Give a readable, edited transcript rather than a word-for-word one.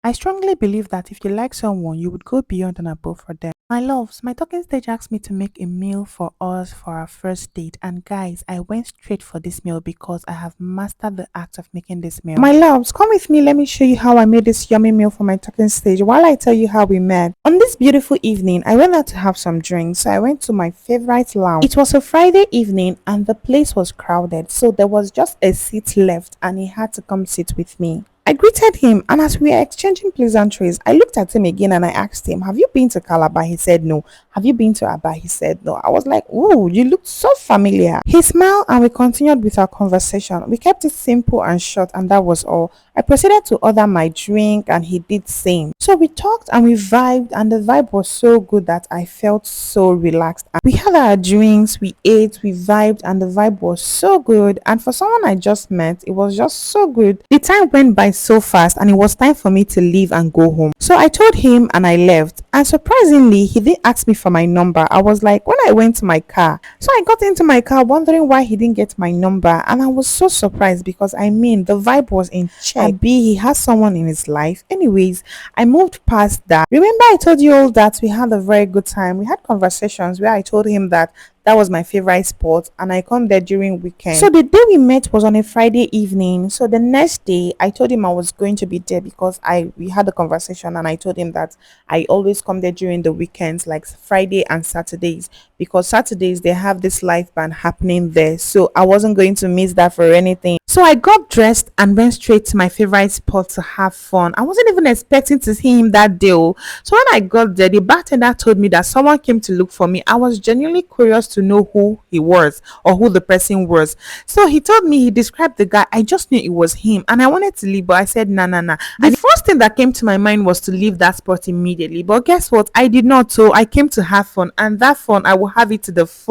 I strongly believe that if you like someone, you would go beyond and above for them. My loves, my talking stage asked me to make a meal for us for our first date. And guys, I went straight for this meal because I have mastered the art of making this meal. My loves, come with me. Let me show you how I made this yummy meal for my talking stage while I tell you how we met. On this beautiful evening, I went out to have some drinks. So I went to my favorite lounge. It was a Friday evening and the place was crowded. So there was just a seat left and he had to come sit with me. I greeted him, and as we were exchanging pleasantries, I looked at him again and I asked him, "Have you been to Calabar?" He said no. "Have you been to Aba?" He said no. I was like, "Ooh, you look so familiar." He smiled and we continued with our conversation. We kept it simple and short, and that was all. I proceeded to order my drink and he did same. So we talked and we vibed, and the vibe was so good that I felt so relaxed. And we had our drinks, we ate, we vibed, and the vibe was so good. And for someone I just met, it was just so good. The time went by so fast and it was time for me to leave and go home. So I told him and I left. And surprisingly, he didn't ask me for my number. I was like, when I went to my car. So I got into my car wondering why he didn't get my number. And I was so surprised because I mean, the vibe was in check. B, he has someone in his life. Anyways, I moved past that. Remember, I told you all that we had a very good time. We had conversations where I told him that was my favorite spot and I come there during weekend. So the day we met was on a Friday evening. So the next day I told him I was going to be there because I we had a conversation and I told him that I always come there during the weekends like Friday and Saturdays because Saturdays they have this live band happening there. So I wasn't going to miss that for anything. So I got dressed and went straight to my favorite spot to have fun. I wasn't even expecting to see him that day. Oh. So when I got there, the bartender told me that someone came to look for me. I was genuinely curious to know who he was or who the person was. So he told me, he described the guy. I just knew it was him and I wanted to leave, but I said, nah, nah, nah. The first thing that came to my mind was to leave that spot immediately. But guess what? I did not. So I came to have fun, and that fun, I will have it to the full.